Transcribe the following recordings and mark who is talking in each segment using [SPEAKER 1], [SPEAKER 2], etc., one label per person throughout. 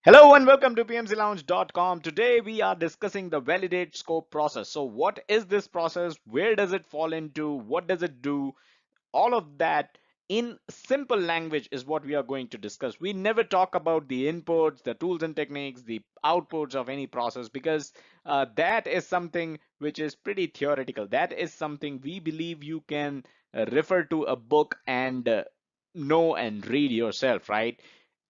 [SPEAKER 1] Hello and welcome to pmclounge.com. Today we are discussing the validate scope process. So what is this process? Where does it fall into? What does it do? All of that in simple language is what we are going to discuss. We never talk about the inputs, the tools and techniques, the outputs of any process because that is something which is pretty theoretical. That is something we believe you can refer to a book and know and read yourself, right?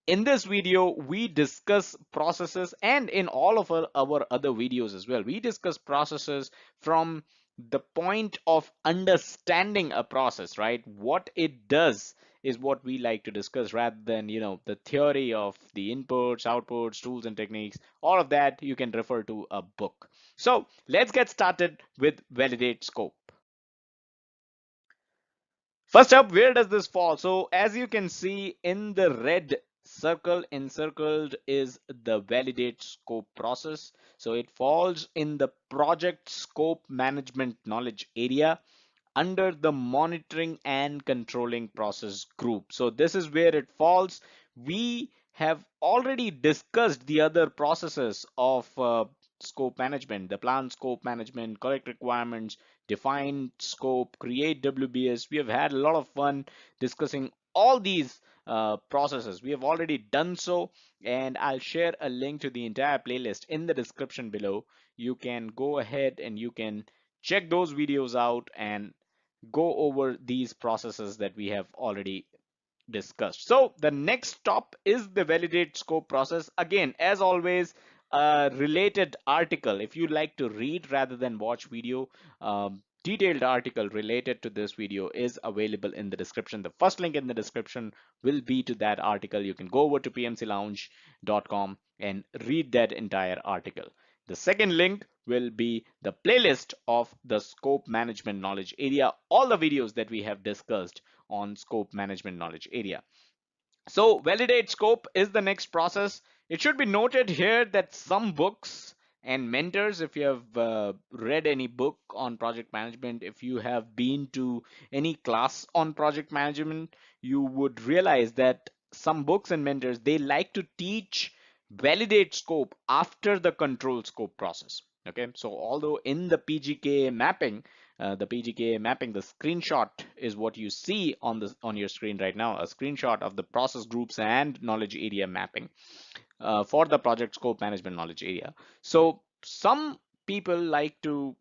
[SPEAKER 1] In this video, we discuss processes, and in all of our other videos as well, we discuss processes from the point of understanding a process, right? What it does is what we like to discuss rather than, the theory of the inputs, outputs, tools, and techniques. All of that you can refer to a book. So let's get started with validate scope. First up, where does this fall? So as you can see in the red circle encircled is the validate scope process. So it falls in the project scope management knowledge area under the monitoring and controlling process group. So this is where it falls. We have already discussed the other processes of scope management, the plan scope management, collect requirements, define scope, create WBS. We have had a lot of fun discussing all these processes. We have already done so, and I'll share a link to the entire playlist in the description below. You can go ahead and you can check those videos out and go over these processes that we have already discussed. So the next stop is the validate scope process. Again, as always, a related article. If you like to read rather than watch video, detailed article related to this video is available in the description. The first link in the description will be to that article. You can go over to pmclounge.com and read that entire article. The second link will be the playlist of the scope management knowledge area, all the videos that we have discussed on scope management knowledge area. So validate scope is the next process. It should be noted here that some books and mentors, if you have read any book on project management, if you have been to any class on project management, you would realize that some books and mentors, they like to teach validate scope after the control scope process. Okay, so although in the PGK mapping, the screenshot is what you see on your screen right now, a screenshot of the process groups and knowledge area mapping for the project scope management knowledge area. So some people like to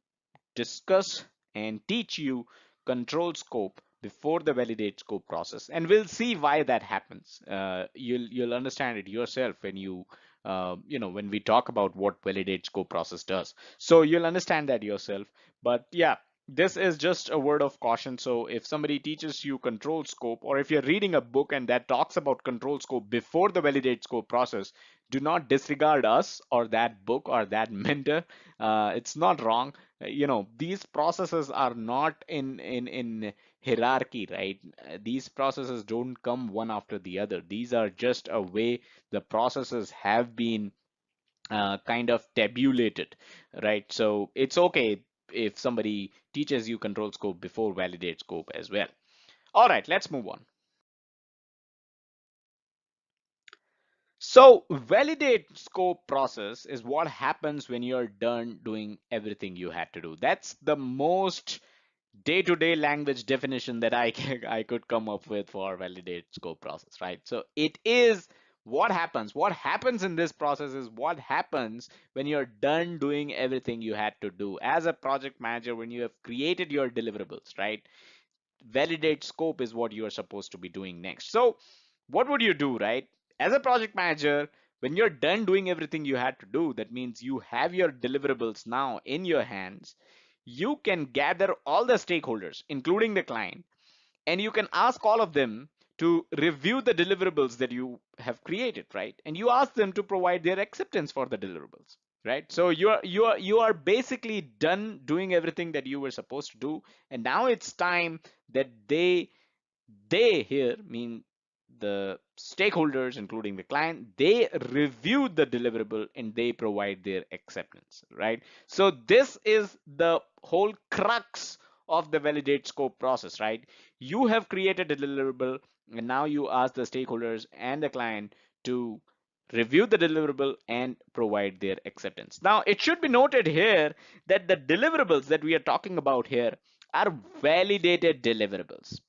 [SPEAKER 1] discuss and teach you control scope before the validate scope process, and we'll see why that happens. You'll understand it yourself when when we talk about what validate scope process does. So you'll understand that yourself. But yeah, this is just a word of caution. So if somebody teaches you control scope, or if you're reading a book and that talks about control scope before the validate scope process, do not disregard us or that book or that mentor. It's not wrong. These processes are not in hierarchy, right? These processes don't come one after the other. These are just a way the processes have been kind of tabulated, right? So it's okay if somebody teaches you control scope before validate scope as well. All right, let's move on. So validate scope process is what happens when you're done doing everything you had to do. That's the most day-to-day language definition that I could come up with for validate scope process, right? So it is what happens. What happens in this process is what happens when you're done doing everything you had to do as a project manager, when you have created your deliverables, right? Validate scope is what you are supposed to be doing next. So what would you do, right? As a project manager, when you're done doing everything you had to do, that means you have your deliverables now in your hands. You can gather all the stakeholders, including the client, and you can ask all of them to review the deliverables that you have created, right? And you ask them to provide their acceptance for the deliverables, right? So you are basically done doing everything that you were supposed to do, and now it's time that they here mean the stakeholders, including the client, they review the deliverable and they provide their acceptance, right? So this is the whole crux of the validate scope process, right? You have created a deliverable and now you ask the stakeholders and the client to review the deliverable, and provide their acceptance. Now, it should be noted here that the deliverables that we are talking about here are validated deliverables.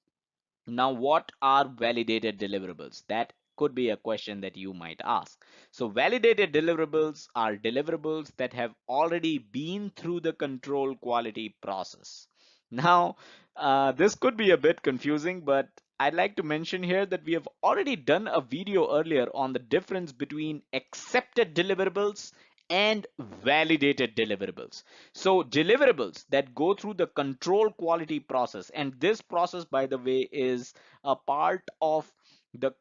[SPEAKER 1] Now, what are validated deliverables? That could be a question that you might ask. So, validated deliverables are deliverables that have already been through the control quality process. Now, this could be a bit confusing, but I'd like to mention here that we have already done a video earlier on the difference between accepted deliverables and validated deliverables. So deliverables that go through the control quality process, and this process, by the way, is a part of the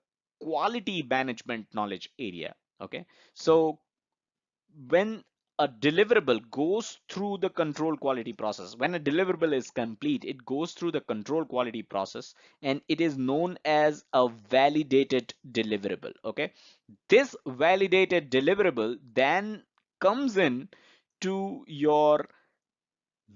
[SPEAKER 1] quality management knowledge area. Okay, so when a deliverable goes through the control quality process, when a deliverable is complete, it goes through the control quality process, and it is known as a validated deliverable. Okay, this validated deliverable then comes in to your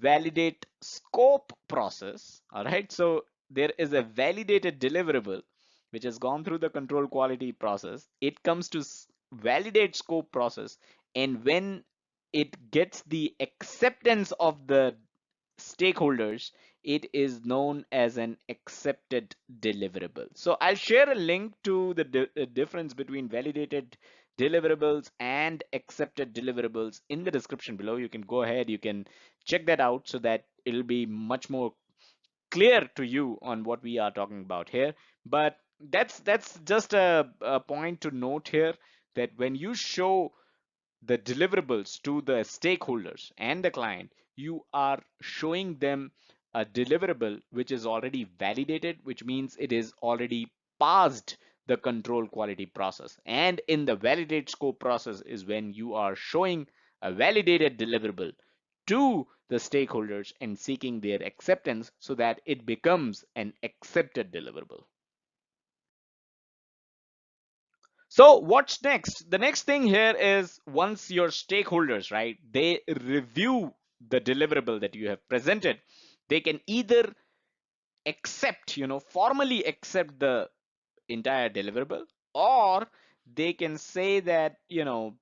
[SPEAKER 1] validate scope process. All right, so there is a validated deliverable which has gone through the control quality process. It comes to validate scope process, and when it gets the acceptance of the stakeholders, it is known as an accepted deliverable. So I'll share a link to the difference between validated deliverables and accepted deliverables in the description below. You can go ahead, you can check that out so that it'll be much more clear to you on what we are talking about here. But that's just a point to note here, that when you show the deliverables to the stakeholders and the client, you are showing them a deliverable which is already validated, which means it is already passed the control quality process. And in the validate scope process is when you are showing a validated deliverable to the stakeholders and seeking their acceptance so that it becomes an accepted deliverable. So what's next? The next thing here is, once your stakeholders, right, they review the deliverable that you have presented, they can either accept, formally accept the entire deliverable, or they can say that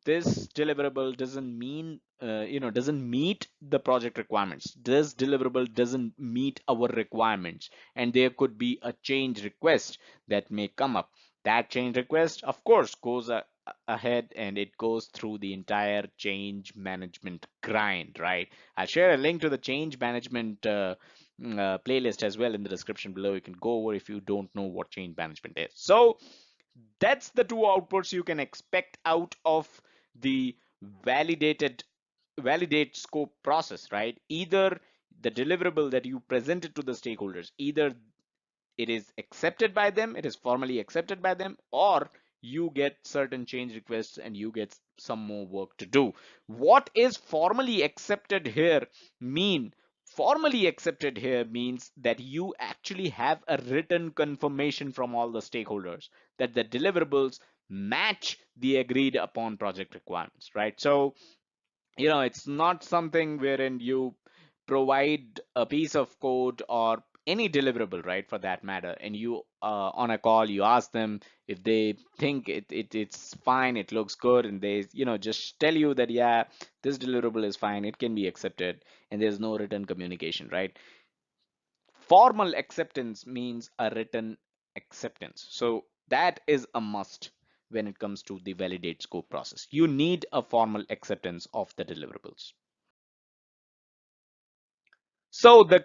[SPEAKER 1] this deliverable doesn't mean doesn't meet the project requirements, this deliverable doesn't meet our requirements, and there could be a change request that may come up. That change request, of course, goes ahead and it goes through the entire change management grind, right? I'll share a link to the change management playlist as well in the description below. You can go over if you don't know what change management is. So that's the two outputs you can expect out of the validated validate scope process, right? Either the deliverable that you presented to the stakeholders, either it is accepted by them, it is formally accepted by them, or you get certain change requests and you get some more work to do. What is formally accepted here mean? Formally accepted here means that you actually have a written confirmation from all the stakeholders that the deliverables match the agreed upon project requirements, right? So it's not something wherein you provide a piece of code or any deliverable, right, for that matter, and you on a call you ask them if they think it's fine, it looks good, and they just tell you that yeah, this deliverable is fine, it can be accepted, and there's no written communication, right? Formal acceptance means a written acceptance. So that is a must when it comes to the validate scope process. You need a formal acceptance of the deliverables. So the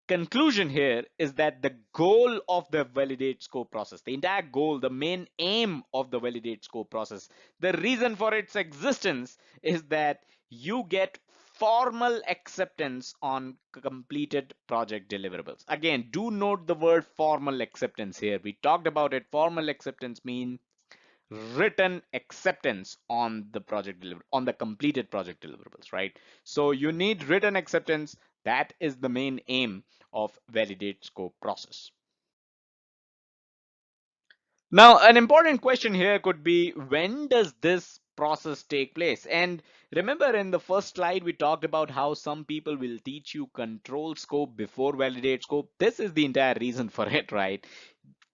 [SPEAKER 1] conclusion here is that the goal of the validate scope process, the entire goal, the main aim of the validate scope process, the reason for its existence is that you get formal acceptance on completed project deliverables. Again, do note the word formal acceptance here. We talked about it. Formal acceptance means written acceptance on the project on the completed project deliverables, right? So you need written acceptance. That is the main aim of validate scope process. Now, an important question here could be, when does this process take place? And remember, in the first slide we talked about how some people will teach you control scope before validate scope. This is the entire reason for it, right?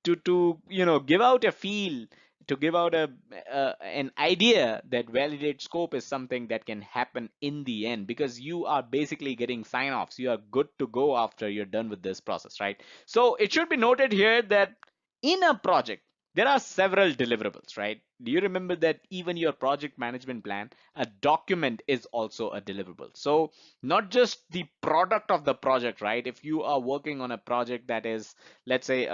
[SPEAKER 1] To give out a feel to give out an idea that validate scope is something that can happen in the end, because you are basically getting sign-offs. You are good to go after you're done with this process, right? So it should be noted here that in a project, there are several deliverables, right? Do you remember that even your project management plan, a document is also a deliverable? So not just the product of the project, right? If you are working on a project that is, let's say,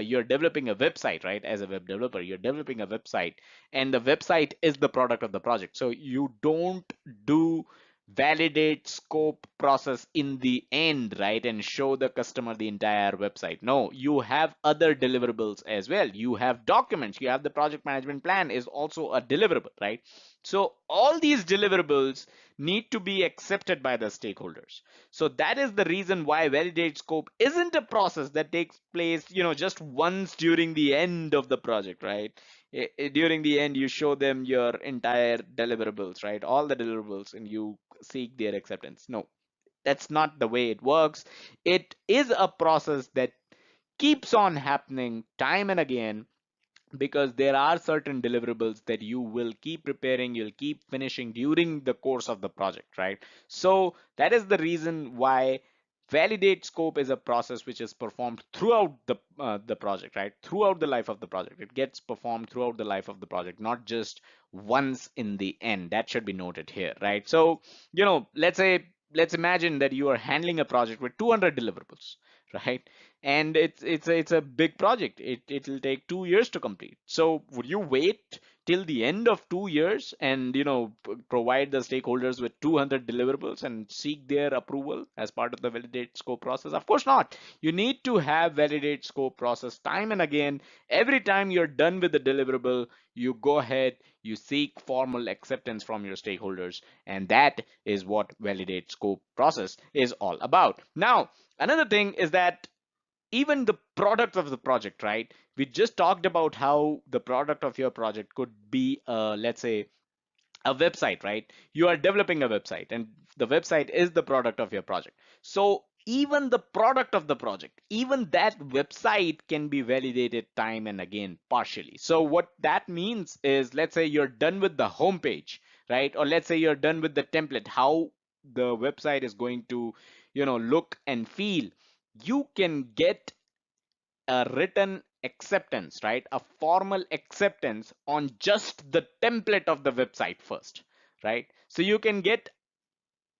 [SPEAKER 1] you're developing a website, right? As a web developer, you're developing a website, and the website is the product of the project. So you don't do validate scope process in the end, right, and show the customer the entire website. No, you have other deliverables as well. You have documents, you have the project management plan is also a deliverable, right? So all these deliverables need to be accepted by the stakeholders. So that is the reason why validate scope isn't a process that takes place, just once during the end of the project, right? During the end, you show them your entire deliverables, right? All the deliverables, and you seek their acceptance. No, that's not the way it works. It is a process that keeps on happening time and again, because there are certain deliverables that you will keep preparing, you'll keep finishing during the course of the project, right? So that is the reason why validate scope is a process which is performed throughout the project, right? Throughout the life of the project. It gets performed throughout the life of the project, not just once in the end. That should be noted here, right? So, let's imagine that you are handling a project with 200 deliverables, right? And it's a big project. It'll take 2 years to complete. So would you wait till the end of 2 years and provide the stakeholders with 200 deliverables and seek their approval as part of the validate scope process? Of course not. You need to have validate scope process time and again. Every time you're done with the deliverable, you go ahead, you seek formal acceptance from your stakeholders, and that is what validate scope process is all about. Now, another thing is that even the product of the project, right? We just talked about how the product of your project could be, let's say, a website, right? You are developing a website, and the website is the product of your project. So even the product of the project, even that website can be validated time and again partially. So what that means is, let's say you're done with the homepage, right? Or let's say you're done with the template, how the website is going to, look and feel. You can get a written acceptance, right? A formal acceptance on just the template of the website first, right? So you can get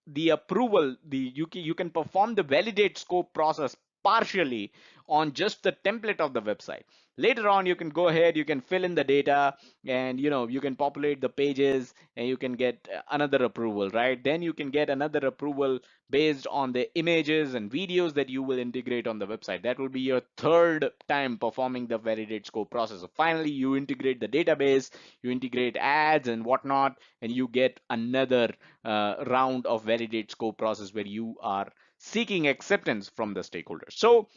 [SPEAKER 1] the approval, you can perform the validate scope process partially on just the template of the website. Later on, you can go ahead, you can fill in the data, and you can populate the pages, and you can get another approval, right? Then you can get another approval based on the images and videos that you will integrate on the website. That will be your third time performing the validate scope process. So finally, you integrate the database, you integrate ads and whatnot, and you get another round of validate scope process where you are seeking acceptance from the stakeholders. So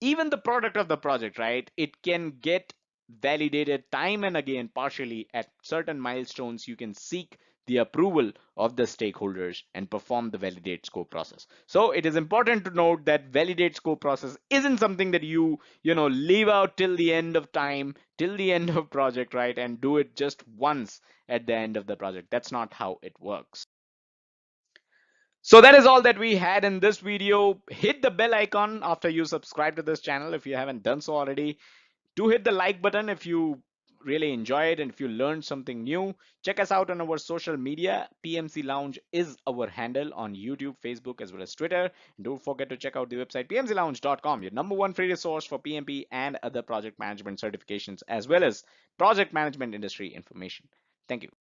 [SPEAKER 1] even the product of the project, right, it can get validated time and again partially. At certain milestones, you can seek the approval of the stakeholders and perform the validate scope process. So it is important to note that validate scope process isn't something that you leave out till the end of time, till the end of project, right, and do it just once at the end of the project. That's not how it works. So that is all that we had in this video. Hit the bell icon after you subscribe to this channel if you haven't done so already. Do hit the like button if you really enjoyed and if you learned something new. Check us out on our social media. PMC Lounge is our handle on YouTube, Facebook, as well as Twitter. And don't forget to check out the website pmclounge.com, your number one free resource for PMP and other project management certifications, as well as project management industry information. Thank you.